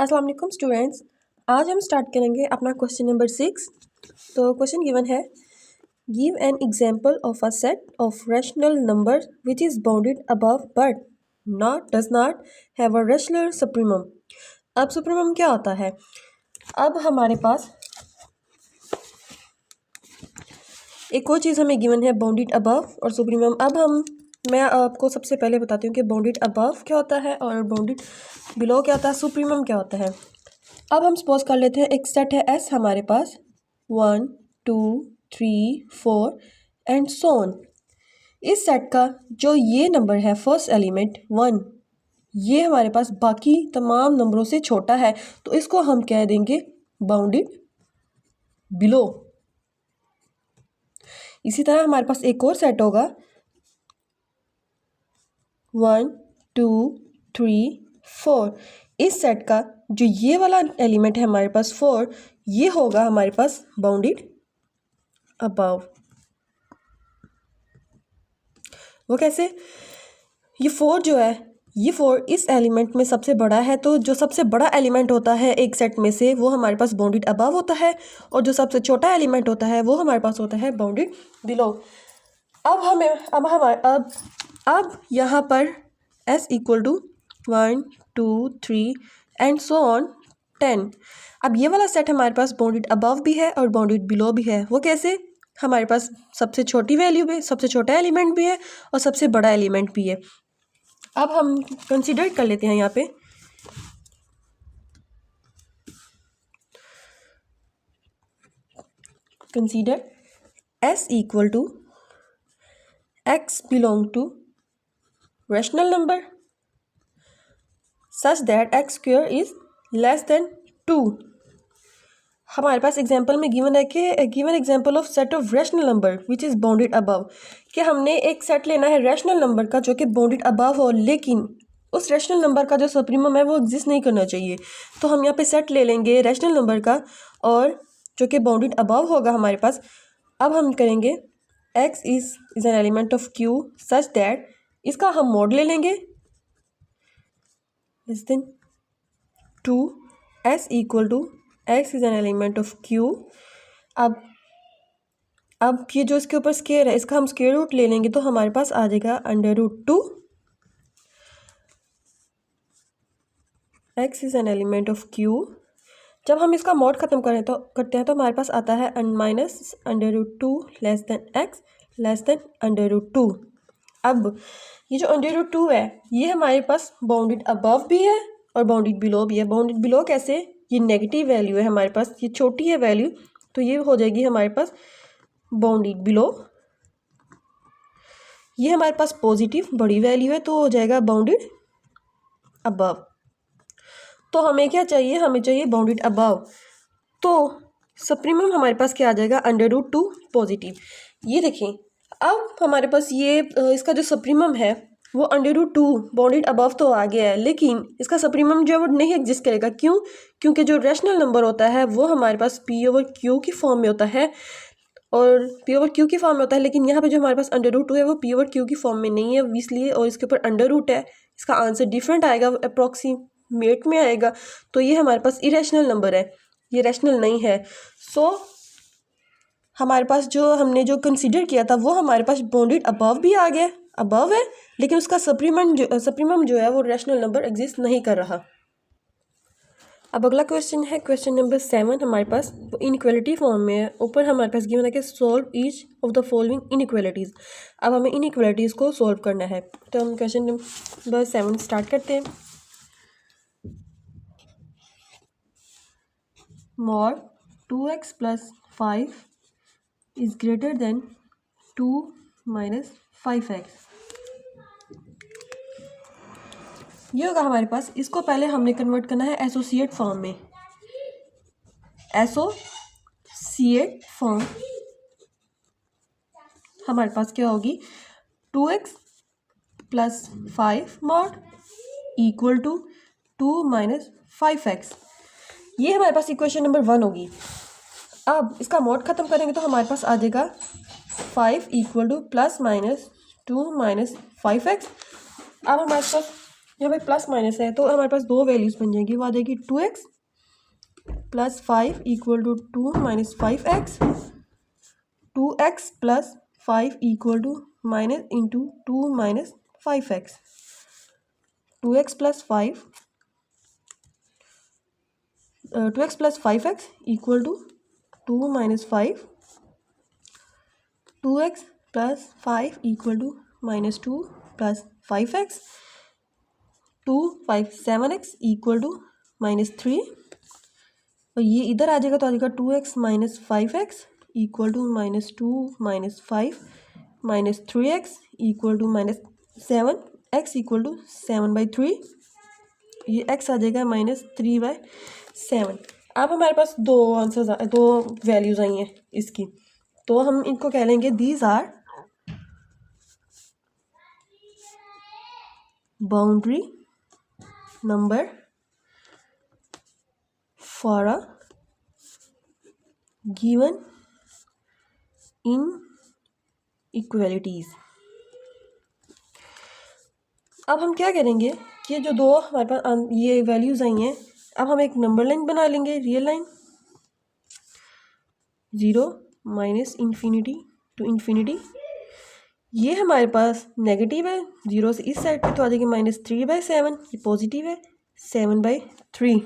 अस्सलाम वालेकुम स्टूडेंट्स, आज हम स्टार्ट करेंगे अपना क्वेश्चन नंबर 6। तो क्वेश्चन गिवन है, give an example of a set of rational number which is bounded above but does not have a rational supremum. अब सुप्रीमम क्या होता है? अब हमारे पास एक और चीज़ हमें गिवन है, बाउंडेड अबव और सुप्रीमम। मैं आपको सबसे पहले बताती हूँ कि बाउंडेड अबव क्या होता है और बाउंडेड बिलो क्या होता है, सुप्रीमम क्या होता है। अब हम सपोज कर लेते हैं एक सेट है एस हमारे पास 1 2 3 4 एंड सो ऑन। इस सेट का जो ये नंबर है फर्स्ट एलिमेंट 1, ये हमारे पास बाकी तमाम नंबरों से छोटा है, तो इसको हम कह देंगे बाउंडेड बिलो। इसी तरह हमारे पास एक और सेट होगा 1 2 3 4। इस सेट का जो ये वाला एलिमेंट है हमारे पास 4, ये होगा हमारे पास बाउंडेड अबव। वो कैसे? ये 4 जो है, ये 4 इस एलिमेंट में सबसे बड़ा है, तो जो सबसे बड़ा एलिमेंट होता है एक सेट में से वो हमारे पास बाउंडेड अबव होता है, और जो सबसे छोटा एलिमेंट होता है वो हमारे पास होता है बाउंडेड बिलो। अब यहाँ पर s equal to 1 2 3 and so on 10। अब ये वाला सेट हमारे पास बाउंडेड अबव भी है और बाउंडेड बिलो भी है। वो कैसे? हमारे पास सबसे छोटी वैल्यू भी, सबसे छोटा एलिमेंट भी है और सबसे बड़ा एलिमेंट भी है। अब हम कंसीडर कर लेते हैं यहाँ पे consider s equal to x belong to rational number such that x square is less than 2। हमारे पास एग्जांपल में गिवन है कि given example of set of rational number which is bounded above, कि हमने एक सेट लेना है रैशनल नंबर का जो कि बाउंडेड अबव हो, लेकिन उस रैशनल नंबर का जो सुप्रीमम है वो एग्जिस्ट नहीं करना चाहिए। तो हम यहाँ पे सेट ले लेंगे रैशनल नंबर का और जो कि बाउंडेड अबव होगा हमारे पास। अब हम करेंगे x is an element of q such that, इसका हम मॉड ले लेंगे less than 2, s equal to x is an element of q। अब ये जो इसके ऊपर स्क्वायर है, इसका हम स्क्वायर रूट ले लेंगे तो हमारे पास आ जाएगा √2। x is an element of q। जब हम इसका मॉड ख़त्म करते हैं तो हमारे पास आता है minus √2 less than x less than √2। अब ये जो √2 है ये हमारे पास बाउंडेड अबव भी है और बाउंडेड बिलो भी है। बाउंडेड बिलो कैसे? ये नेगेटिव वैल्यू है हमारे पास, ये छोटी है वैल्यू, तो ये हो जाएगी हमारे पास बाउंडेड बिलो। ये हमारे पास पॉजिटिव बड़ी वैल्यू है तो हो जाएगा बाउंडेड अबव। तो हमें क्या चाहिए? हमें चाहिए बाउंडेड अबव। तो सुप्रीमम हमारे पास क्या आ जाएगा? √2 पॉजिटिव। ये देखें, अब हमारे पास ये इसका जो सुप्रीमम है वो √2 बाउंडेड अबव तो आ गया है, लेकिन इसका सुप्रीमम जो है वो नहीं एग्जिस्ट करेगा। क्यों? क्योंकि जो रैशनल नंबर होता है वो हमारे पास p/q की फॉर्म में होता है, और p/q की फॉर्म में होता है, लेकिन यहाँ पे जो हमारे पास √2 है वो p/q की फॉर्म में नहीं है, इसलिए, और इसके ऊपर √ है, इसका आंसर डिफरेंट आएगा, अप्रॉक्सीमेट में आएगा। तो ये हमारे पास इरेशनल नंबर है, ये रैशनल नहीं है। सो हमारे पास जो हमने जो कंसीडर किया था वो हमारे पास बाउंडेड अबव भी आ गया, अबव है, लेकिन उसका सुप्रीमम जो है वो रैशनल नंबर एग्जिस्ट नहीं कर रहा। अब अगला क्वेश्चन है क्वेश्चन नंबर 7। हमारे पास वो इनइक्वालिटी फॉर्म में है। ऊपर हमारे पास गिवन है कि solve each of the following inequalities. अब हमें इनइक्वालिटीज़ को सॉल्व करना है, तो हम क्वेश्चन नंबर 7 स्टार्ट करते हैं। Mod 2x + 5 is greater than 2 - 5x। ये होगा हमारे पास। इसको पहले हमने कन्वर्ट करना है एसोसिएट फॉर्म में। एसोसिएट फॉर्म हमारे पास क्या होगी? 2x + 5 mod equal to 2 - 5x। ये हमारे पास इक्वेशन नंबर 1 होगी। अब इसका मॉड ख़त्म करेंगे तो हमारे पास आ जाएगा 5 इक्वल टू +- 2 - 5x। अब हमारे पास यहाँ पे प्लस माइनस है तो हमारे पास दो वैल्यूज़ बन जाएगी। वो आ जाएगी 2x plus 5 equal to 2 minus 5x, 2x plus 5 equal to minus into 2 minus 5x, 2x plus 5 2x plus 5x equal to 2 minus 5, 2x plus 5 equal to minus 2 plus 5x, 2 5 7x equal to minus 3, और ये इधर आ जाएगा तो आ जाएगा 2x minus 5x equal to minus 2 minus 5 minus 3x equal to minus 7x equal to 7/3, ये x आ जाएगा minus 3/7। अब हमारे पास दो आंसर्स दो वैल्यूज़ आई हैं इसकी, तो हम इनको कह लेंगे these are boundary number for a given inequalities. अब हम क्या करेंगे कि जो दो हमारे पास ये वैल्यूज़ आई हैं, अब हम एक नंबर लाइन बना लेंगे, real line, 0 minus infinity to infinity. ये हमारे पास नेगेटिव है, 0 से इस साइड पे तो आ जाएगी माइनस 3/7, ये पॉजिटिव है 7/3।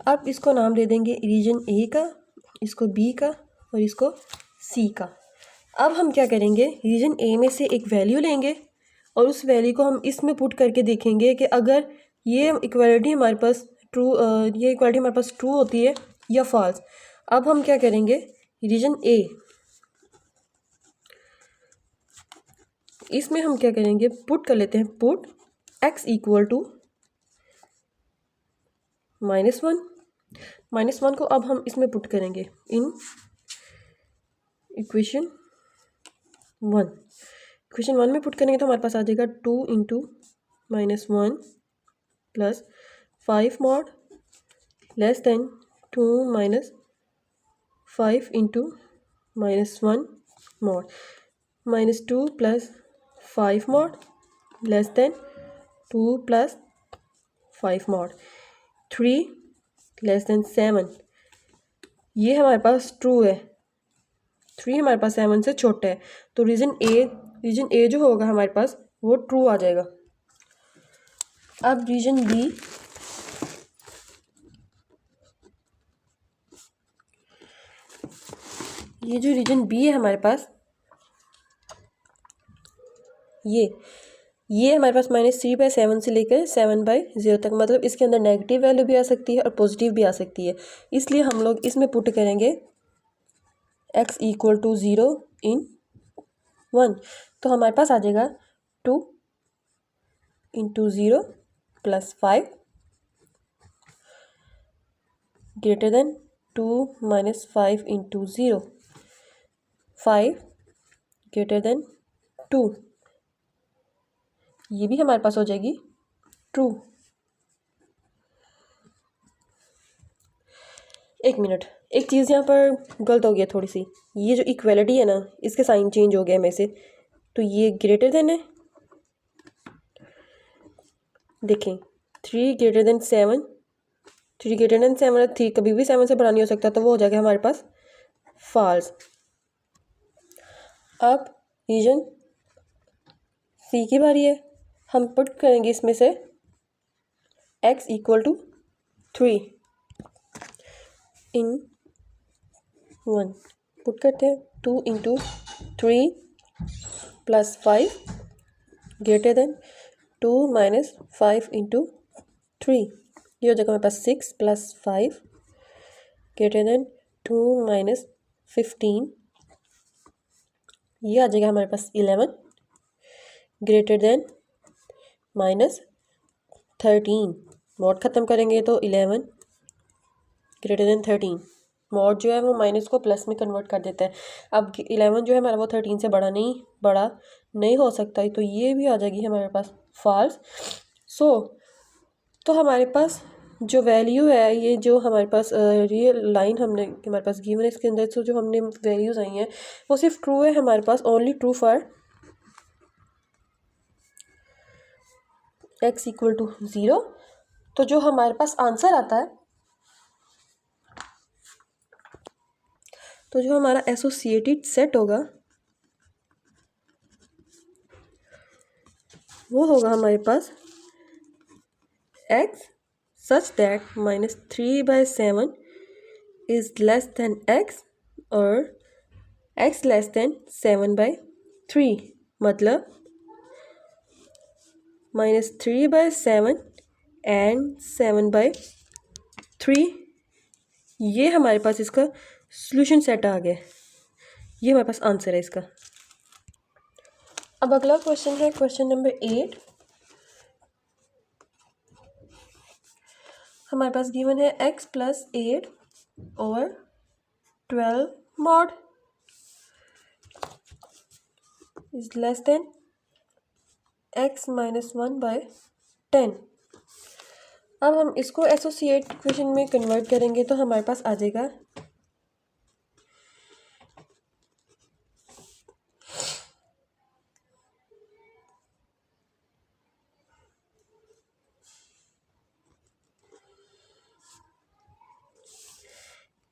अब इसको नाम दे देंगे रीजन ए का, इसको बी का और इसको सी का। अब हम क्या करेंगे, रीजन ए में से एक वैल्यू लेंगे और उस वैल्यू को हम इसमें पुट करके देखेंगे कि अगर ये इक्वालिटी हमारे पास ये इक्वालिटी हमारे पास ट्रू होती है या फॉल्स। अब हम क्या करेंगे, रीजन ए, इसमें हम क्या करेंगे, पुट कर लेते हैं, पुट x इक्वल टू -1 को अब हम इसमें पुट करेंगे इन इक्वेशन 1 में पुट करेंगे तो हमारे पास आ जाएगा 2 into -1 plus 5 mod less than 2 minus 5 into -1 mod, -2 plus 5 mod less than 2 plus 5 mod, 3 less than 7। ये हमारे पास ट्रू है, 3 हमारे पास 7 से छोटा है, तो रीजन ए जो होगा हमारे पास वो ट्रू आ जाएगा। अब रीजन बी, ये जो रीजन बी है हमारे पास, ये हमारे पास -3/7 से लेकर 7/0 तक, मतलब इसके अंदर नेगेटिव वैल्यू भी आ सकती है और पॉजिटिव भी आ सकती है, इसलिए हम लोग इसमें पुट करेंगे x इक्वल टू 0 इन 1, तो हमारे पास आ जाएगा 2 into 0 plus 5 greater than 2 minus 5 into 0, 5 greater than 2, ये भी हमारे पास हो जाएगी ट्रू। एक मिनट, एक चीज़ यहाँ पर गलत हो गया थोड़ी सी, ये जो इक्वालिटी है ना इसके साइन चेंज हो गया में से, तो ये ग्रेटर देन है, देखें 3 ग्रेटर देन 7, 3 ग्रेटर देन 7, 3 कभी भी 7 से बड़ा नहीं हो सकता, तो वो हो जाएगा हमारे पास फॉल्स। अब रीजन सी की बारी है, हम पुट करेंगे इसमें से x equal to 3 in 1, put करते हैं 2 into 3 plus 5 greater than 2 minus 5 into 3, ये हो जाएगा हमारे पास 6 प्लस 5 ग्रेटर देन 2 माइनस 15, ये आ जाएगा हमारे पास 11 ग्रेटर देन -13, मॉड ख़त्म करेंगे तो 11 ग्रेटर देन 13, मॉड जो है वो माइनस को प्लस में कन्वर्ट कर देता है। अब 11 जो है हमारा वो 13 से बड़ा नहीं हो सकता है, तो ये भी आ जाएगी हमारे पास फॉल्स। तो हमारे पास जो वैल्यू है, ये जो हमारे पास रियल लाइन हमने हमारे पास गिवन है, इसके अंदर से जो हमने वैल्यूज़ आई हैं वो सिर्फ ट्रू है हमारे पास, only true for x equal to 0। तो जो हमारे पास आंसर आता है, तो जो हमारा एसोसिएटेड सेट होगा वो होगा हमारे पास x such that -3/7 is less then x और x लेस देन 7/3, मतलब -3/7 एंड 7/3। ये हमारे पास इसका सॉल्यूशन सेट आ गया, ये हमारे पास आंसर है इसका। अब अगला क्वेश्चन है क्वेश्चन नंबर 8। हमारे पास गिवन है x + 8 और 12 mod is less then x - 1/10। अब हम इसको एसोसिएट इक्वेशन में कन्वर्ट करेंगे तो हमारे पास आ जाएगा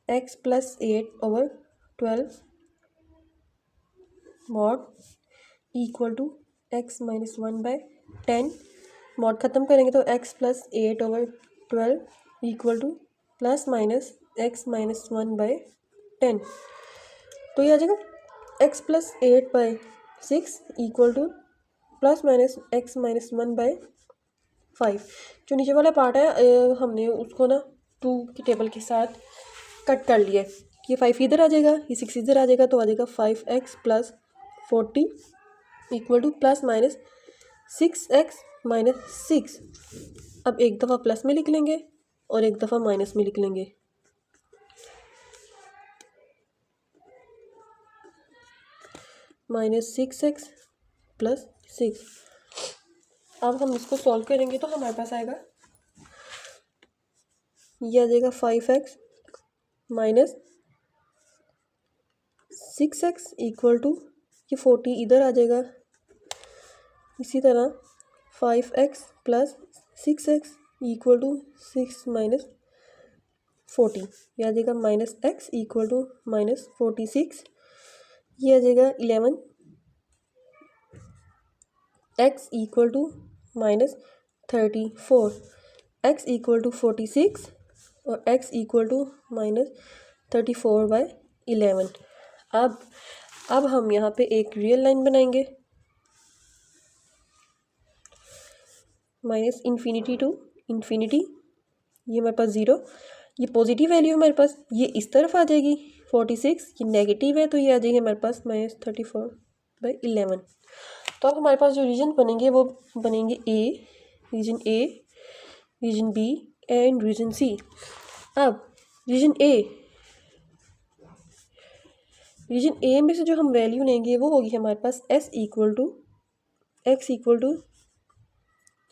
x + 8 और 12 mod equal to x - 1/10। Mod ख़त्म करेंगे तो x + 8 और 12 इक्वल टू ± x - 1/10। तो ये आ जाएगा x + 8/6 इक्वल टू ± x - 1/5। जो नीचे वाला पार्ट है हमने उसको ना 2 की टेबल के साथ कट कर लिया है। ये 5 इधर आ जाएगा, ये 6 इधर आ जाएगा, तो आ जाएगा 5x + 40 इक्वल टू ± 6x - 6। अब एक दफ़ा प्लस में लिख लेंगे और एक दफ़ा माइनस में लिख लेंगे। -6x + 6। अब हम इसको सॉल्व करेंगे तो हमारे पास आएगा, ये आ जाएगा 5x - 6x इक्वल टू ये 40 इधर आ जाएगा। इसी तरह 5x + 6x इक्वल टू 6 - 40, ये आ जाएगा -x इक्वल टू -46। ये आ जाएगा 11 x equal to -34, x equal to 46 और x इक्वल टू -34/11। अब हम यहाँ पे एक रियल लाइन बनाएंगे, -∞ to ∞। ये हमारे पास 0, ये पॉजिटिव वैल्यू हमारे पास, ये इस तरफ आ जाएगी 46, ये नेगेटिव है तो ये आ जाएगी हमारे पास -34/11। तो अब हमारे पास जो रीजन बनेंगे वो बनेंगे region A, region B and region C. अब रीजन ए में से जो हम वैल्यू लेंगे वो होगी हमारे पास x इक्वल टू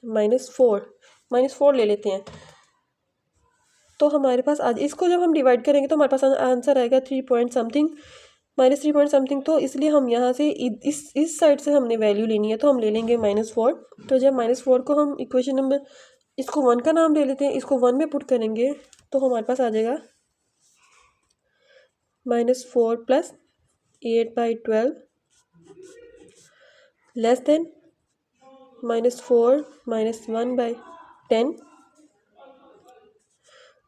-4 ले लेते हैं। तो हमारे पास आज इसको जब हम डिवाइड करेंगे तो हमारे पास आंसर आएगा 3 पॉइंट समथिंग, -3 पॉइंट समथिंग। तो इसलिए हम यहाँ से इस साइड से हमने वैल्यू लेनी है तो हम ले लेंगे -4। तो जब -4 को हम इक्वेशन नंबर, इसको 1 का नाम ले लेते हैं, इसको 1 में पुट करेंगे तो हमारे पास आ जाएगा -4 + 8/12 लेस देन -4 - 1/10।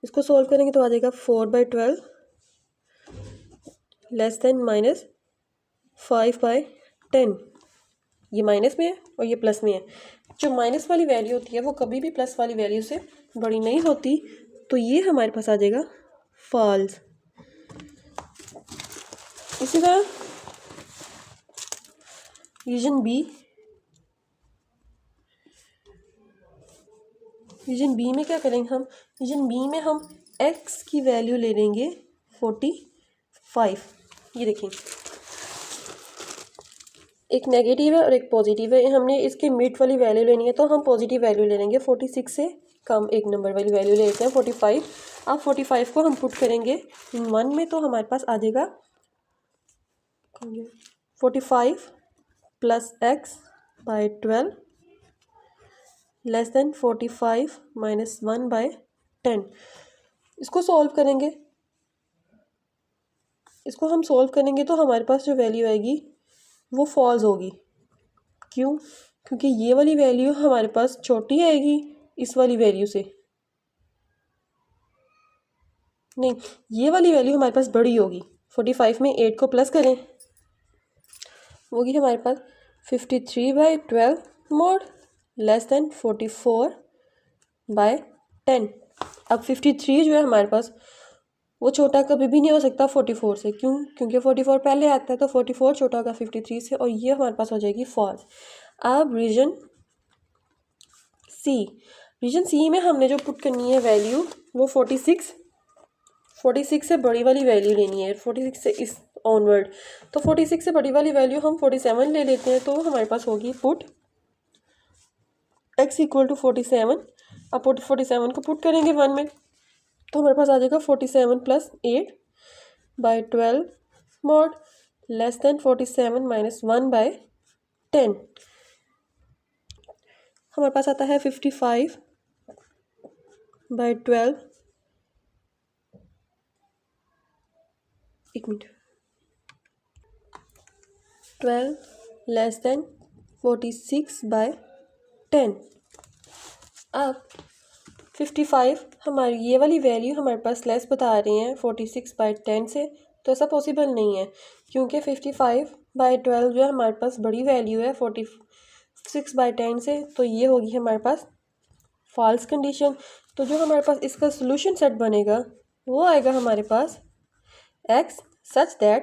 इसको सॉल्व करेंगे तो आ जाएगा 4/12 लेस देन -5/10। ये माइनस में है और ये प्लस में है। जो माइनस वाली वैल्यू होती है वो कभी भी प्लस वाली वैल्यू से बड़ी नहीं होती, तो ये हमारे पास आ जाएगा फॉल्स। इसी तरह रीजन बी में क्या करेंगे हम, रीजन बी में हम x की वैल्यू ले लेंगे 45। ये देखें, एक नेगेटिव है और एक पॉजिटिव है, हमने इसके मिड वाली वैल्यू लेनी है तो हम पॉजिटिव वैल्यू ले लेंगे। 46 से कम एक नंबर वाली वैल्यू ले लेते हैं 45। अब 45 को हम पुट करेंगे इन 1 में तो हमारे पास आ जाएगा 45 + x/12 लेस देन 45 माइनस 1/10। इसको सॉल्व करेंगे, इसको हम सॉल्व करेंगे तो हमारे पास जो वैल्यू आएगी वो फॉल्स होगी। क्यों? क्योंकि ये वाली वैल्यू हमारे पास छोटी आएगी इस वाली वैल्यू से, नहीं ये वाली वैल्यू हमारे पास बड़ी होगी। 45 में 8 को प्लस करें, होगी हमारे पास 53/12 मोड लेस देन 44/10। अब 53 जो है हमारे पास वो छोटा कभी भी नहीं हो सकता 44 से। क्यों? क्योंकि 44 पहले आता है, तो 44 छोटा होगा 53 से, और ये हमारे पास हो जाएगी फॉल्स। अब रीजन सी में हमने जो पुट करनी है वैल्यू वो 46 से बड़ी वाली वैल्यू लेनी है, 46 से इस ऑनवर्ड। तो 46 से बड़ी वाली वैल्यू हम 47 ले लेते हैं, तो हमारे पास होगी पुट x इक्वल टू 47। अब 47 को पुट करेंगे 1 में, तो हमारे पास आ जाएगा 47 plus 8/12 mod less than 47 minus 1/10। हमारे पास आता है 55/12, एक मिनट, 12 लेस देन 46/10। अब 55 हमारी ये वाली वैल्यू हमारे पास लेस बता रही हैं 46/10 से, तो ऐसा पॉसिबल नहीं है, क्योंकि 55/12 जो है हमारे पास बड़ी वैल्यू है 46/10 से, तो ये होगी हमारे पास फॉल्स कंडीशन। तो जो हमारे पास इसका सोल्यूशन सेट बनेगा वो आएगा हमारे पास x such that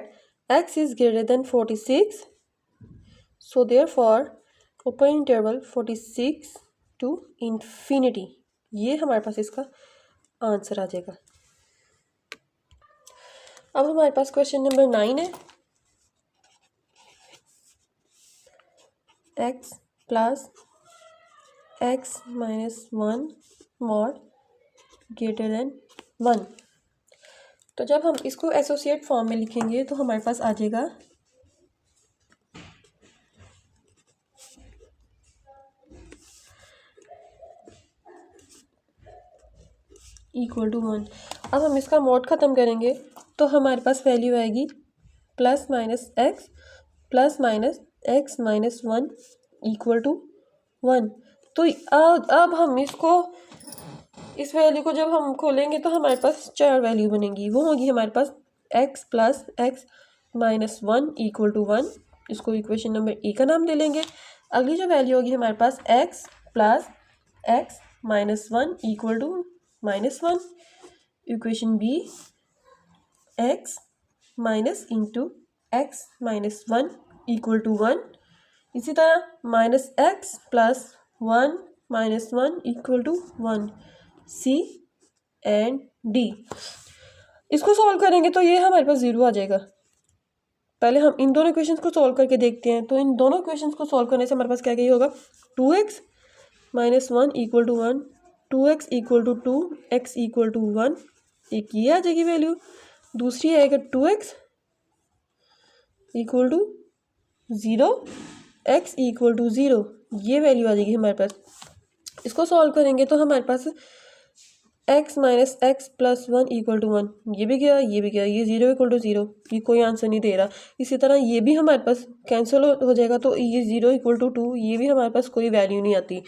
x is greater than 46, so therefore open interval 46 to infinity, ये हमारे पास इसका आंसर आ जाएगा। अब हमारे पास क्वेश्चन नंबर 9 है, x plus x minus 1 mod greater than 1। तो जब हम इसको एसोसिएट फॉर्म में लिखेंगे तो हमारे पास आ जाएगा इक्वल टू 1। अब हम इसका मॉड ख़त्म करेंगे तो हमारे पास वैल्यू आएगी plus minus X minus 1 equal to 1। तो अब हम इसको इस वैल्यू को जब हम खोलेंगे तो हमारे पास 4 वैल्यू बनेंगी। वो होगी हमारे पास x plus X minus 1 equal to 1, इसको इक्वेशन नंबर ए का नाम दे लेंगे। अगली जो वैल्यू होगी हमारे पास x plus X minus 1 equal to -1, equation B x minus into X minus 1 equal to 1। इसी तरह minus X plus 1 minus 1 equal to 1, C and D. इसको सॉल्व करेंगे तो ये हमारे पास 0 आ जाएगा। पहले हम इन दोनों इक्वेशंस को सॉल्व करके देखते हैं। तो इन दोनों इक्वेशंस को सॉल्व करने से हमारे पास क्या क्या होगा, 2x minus 1 equal to 1, 2x equal to 2, x equal to 1, एक ये आ जाएगी वैल्यू। दूसरी आएगा 2x equal to 0, x equal to 0, ये वैल्यू आ जाएगी हमारे पास। इसको सॉल्व करेंगे तो हमारे पास x minus X plus 1 equal to 1, ये भी गया, ये भी गया, ये 0 इक्वल टू 0, ये कोई आंसर नहीं दे रहा। इसी तरह ये भी हमारे पास कैंसिल हो जाएगा, तो ये 0 इक्वल टू 2, ये भी हमारे पास कोई वैल्यू नहीं आती।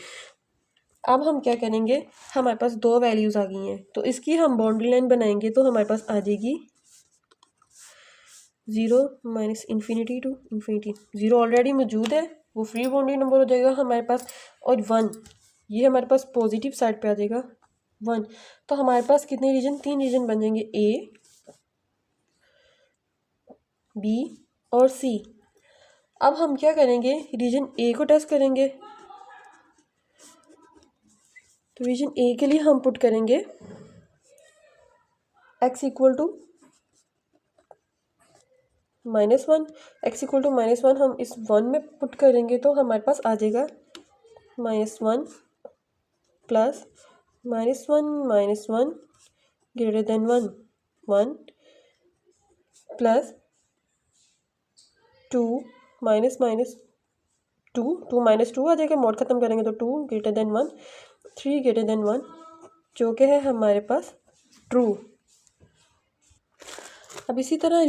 अब हम क्या करेंगे, हमारे पास 2 वैल्यूज़ आ गई हैं, तो इसकी हम बाउंड्री लाइन बनाएंगे तो हमारे पास आ जाएगी 0 minus infinity to infinity. 0 already मौजूद है, वो फ्री बाउंड्री नंबर हो जाएगा हमारे पास, और 1 ये हमारे पास पॉजिटिव साइड पे आ जाएगा 1। तो हमारे पास कितने रीजन, 3 रीजन बन जाएंगे, ए बी और सी। अब हम क्या करेंगे, रीजन ए को टेस्ट करेंगे। तो रीजन ए के लिए हम पुट करेंगे x equal to -1, x equal to -1 हम इस 1 में पुट करेंगे तो हमारे पास आ जाएगा -1 plus -1 greater than 1, 1 plus 2 minus two minus two आ जाएगा, मॉड ख़त्म करेंगे तो 2 ग्रेटर देन 1, 3 ग्रेटर देन 1, जो कि है हमारे पास ट्रू। अब इसी तरह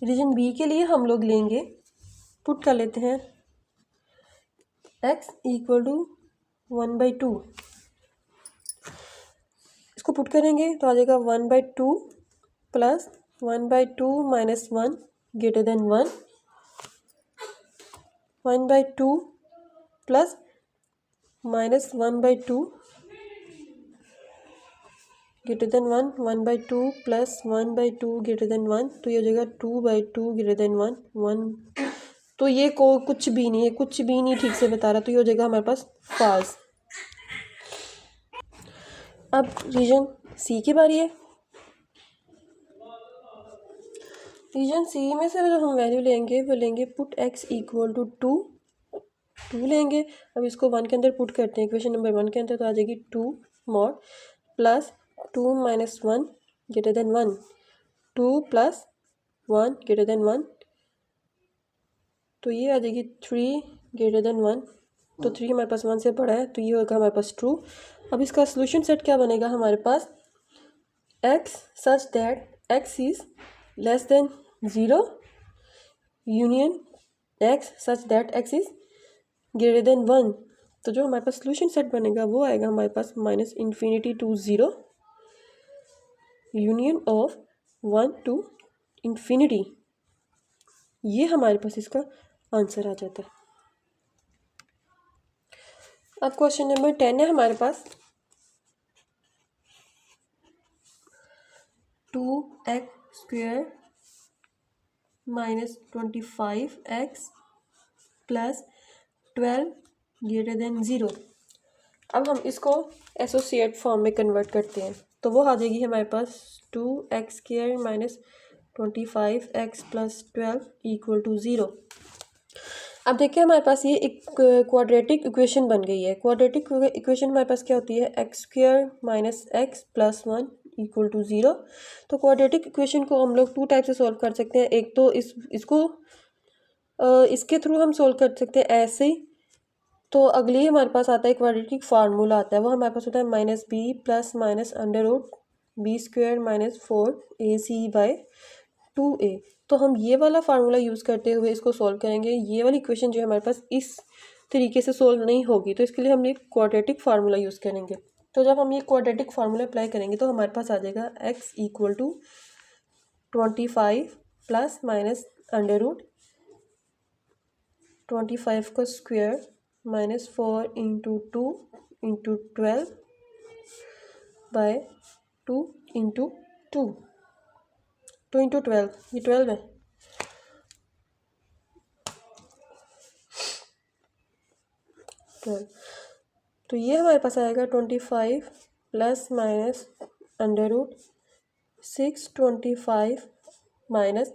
रीजन बी के लिए हम लोग लेंगे, पुट कर लेते हैं x इक्वल टू 1/2। इसको पुट करेंगे तो आ जाएगा 1/2 plus 1/2 minus 1 greater than 1, 1/2 plus minus 1/2 greater than 1, 1/2 plus 1/2 greater than 1, तो ये हो जाएगा 2/2 ग्रेटर देन 1, 1। तो ये कुछ भी नहीं है, कुछ भी नहीं ठीक से बता रहा, तो ये हो जाएगा हमारे पास फॉल्स। अब रीजन सी की बारी है। रीजन सी में से जो हम वैल्यू लेंगे वो लेंगे पुट x इक्वल टू 2 लेंगे। अब इसको 1 के अंदर पुट करते हैं, इक्वेशन नंबर 1 के अंदर, तो आ जाएगी 2 mod plus 2 minus 1 greater than 1, 2 plus 1 greater than 1, तो ये आ जाएगी 3 ग्रेटर देन 1, तो 3 हमारे पास 1 से बड़ा है, तो ये होगा हमारे पास ट्रू। अब इसका सोल्यूशन सेट क्या बनेगा हमारे पास, x such that x is less then 0 union x such that x is greater than 1। तो जो हमारे पास सोल्यूशन सेट बनेगा वो आएगा हमारे पास -∞ to 0 यूनियन ऑफ 1 to ∞। ये हमारे पास इसका आंसर आ जाता है। अब क्वेश्चन नंबर 10 है हमारे पास, 2x² minus 25x plus 12 greater than 0। अब हम इसको एसोसिएट फॉर्म में कन्वर्ट करते हैं, तो वो आ जाएगी हमारे पास 2x² minus 25x plus 12 equal to 0। अब देखिए हमारे पास ये एक क्वाड्रेटिक इक्वेशन बन गई है। क्वाड्रेटिक इक्वेशन हमारे पास क्या होती है, x² minus x plus 1 equal to 0। तो क्वाड्रेटिक इक्वेशन को हम लोग 2 टाइप से सॉल्व कर सकते हैं। एक तो इसके थ्रू हम सॉल्व कर सकते हैं ऐसे ही। तो अगली हमारे पास आता है क्वाड्रेटिक फार्मूला आता है, वो हमारे पास होता है -b plus minus √b² minus 4ac/2a। तो हम ये वाला फार्मूला यूज़ करते हुए इसको सॉल्व करेंगे। ये वाली इक्वेशन जो है हमारे पास इस तरीके से सॉल्व नहीं होगी, तो इसके लिए हम ये क्वाड्रेटिक फार्मूला यूज़ करेंगे। तो जब हम ये क्वाड्रेटिक फार्मूला अप्लाई करेंगे तो हमारे पास आ जाएगा x equal to 25 plus minus √25 का square minus 4 into 2 into 12/2 into 2 into 12, ये 12 है। तो ये हमारे पास आएगा 25 प्लस माइनस √625 माइनस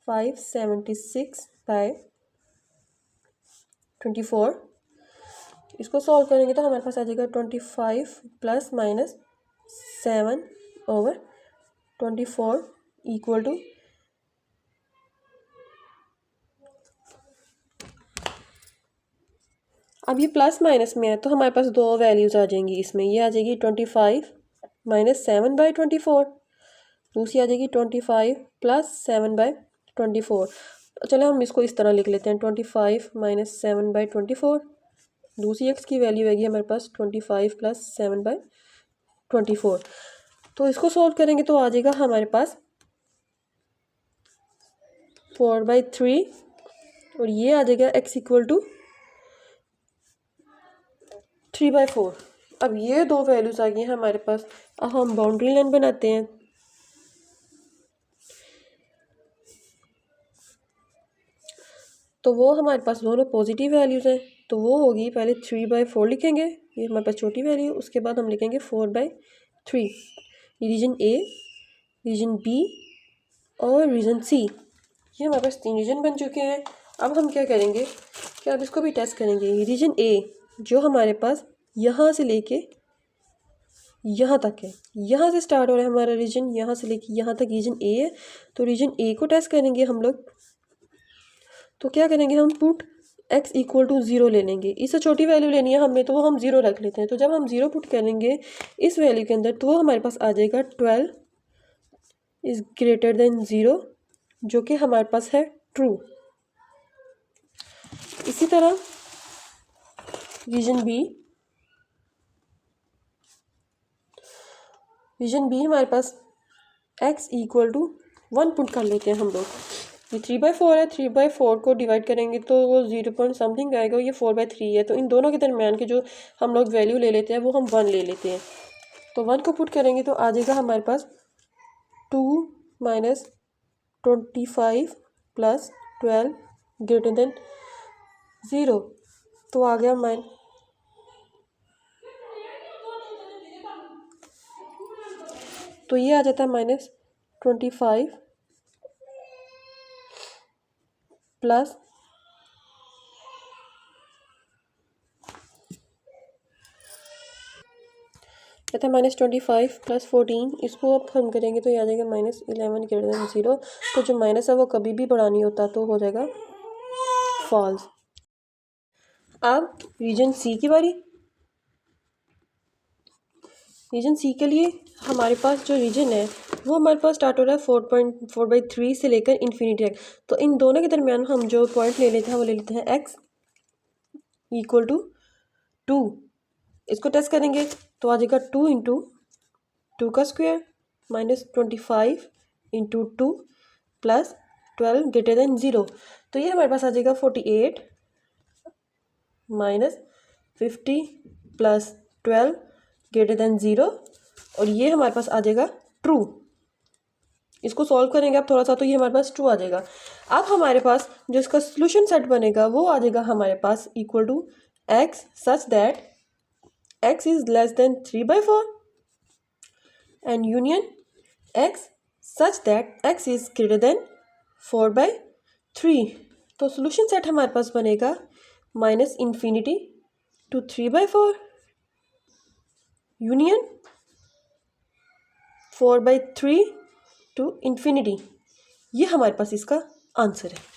576/24। इसको सॉल्व करेंगे तो हमारे पास आ जाएगा 25 प्लस माइनस 7/24 इक्वल टू, अब ये प्लस माइनस में है तो हमारे पास दो वैल्यूज़ आ जाएंगी इसमें। ये आ जाएगी 25 माइनस 7/24, दूसरी आ जाएगी 25 प्लस 7/24। चलो हम इसको इस तरह लिख लेते हैं, 25 माइनस 7/24, दूसरी एक्स की वैल्यू आएगी हमारे पास 25 प्लस 7/24। तो इसको सॉल्व करेंगे तो आ जाएगा हमारे पास 4/3, और ये आ जाएगा x इक्वल टू 3/4। अब ये दो वैल्यूज़ आ गई हैं हमारे पास। अब हम बाउंड्री लाइन बनाते हैं। तो वो हमारे पास दोनों पॉजिटिव वैल्यूज़ हैं, तो वो होगी, पहले 3/4 लिखेंगे, ये हमारे पास छोटी वैल्यू, उसके बाद हम लिखेंगे 4/3। ये रीजन ए, रीजन बी और रीजन सी, ये हमारे पास 3 रीजन बन चुके हैं। अब हम क्या करेंगे कि अब इसको भी टेस्ट करेंगे। रीजन ए जो हमारे पास यहाँ से लेके यहाँ तक है, यहाँ से स्टार्ट हो रहा है हमारा रीजन, यहाँ से लेके यहाँ तक रीजन ए है, तो रीजन ए को टेस्ट करेंगे हम लोग। तो क्या करेंगे हम, पुट x इक्वल टू 0 ले लेंगे। इससे छोटी वैल्यू लेनी है हमें तो वो हम 0 रख लेते हैं। तो जब हम 0 पुट करेंगे इस वैल्यू के अंदर तो वो हमारे पास आ जाएगा 12 इज़ ग्रेटर देन 0, जो कि हमारे पास है ट्रू। इसी तरह रीजन बी हमारे पास x इक्वल टू 1 पुट कर लेते हैं हम लोग। ये 3/4 है, 3/4 को डिवाइड करेंगे तो वो 0 पॉइंट समथिंग आएगा, ये 4/3 है। तो इन दोनों के दरमियान के जो हम लोग वैल्यू ले लेते हैं वो हम 1 ले लेते हैं। तो 1 को पुट करेंगे तो आ जाएगा हमारे पास 2 माइनस 25 प्लस 12 ग्रेटर देन 0। तो आ गया तो ये आ जाता है -25 प्लस कहता है -25 प्लस 14। इसको अब हम करेंगे तो ये आ जाएगा -11 ग्रेटर देन 0। तो जो माइनस है वो कभी भी बढ़ा नहीं होता, तो हो जाएगा फॉल्स। अब रीजन सी की बारी। रीजन सी के लिए हमारे पास जो रीजन है वो हमारे पास स्टार्ट हो रहा है 4.4/3 से लेकर इन्फिनिटी तक। तो इन दोनों के दरमियान हम जो पॉइंट ले लेते हैं वो ले लेते हैं x इक्वल टू 2। इसको टेस्ट करेंगे तो आ जाएगा 2 इंटू 2 का square -25 into 2 plus 12 greater than 0। तो ये हमारे पास आ जाएगा 48 -50 प्लस 12 ग्रेटर देन 0, और ये हमारे पास आ जाएगा ट्रू। इसको सॉल्व करेंगे आप थोड़ा सा तो ये हमारे पास ट्रू आ जाएगा। अब हमारे पास जो इसका सोल्यूशन सेट बनेगा वो आ जाएगा हमारे पास equal to x such that x is less than 3/4 and union x such that x is greater than 4/3। तो सोल्यूशन सेट हमारे पास बनेगा -∞ to 3/4 यूनियन 4/3 to ∞। ये हमारे पास इसका आंसर है।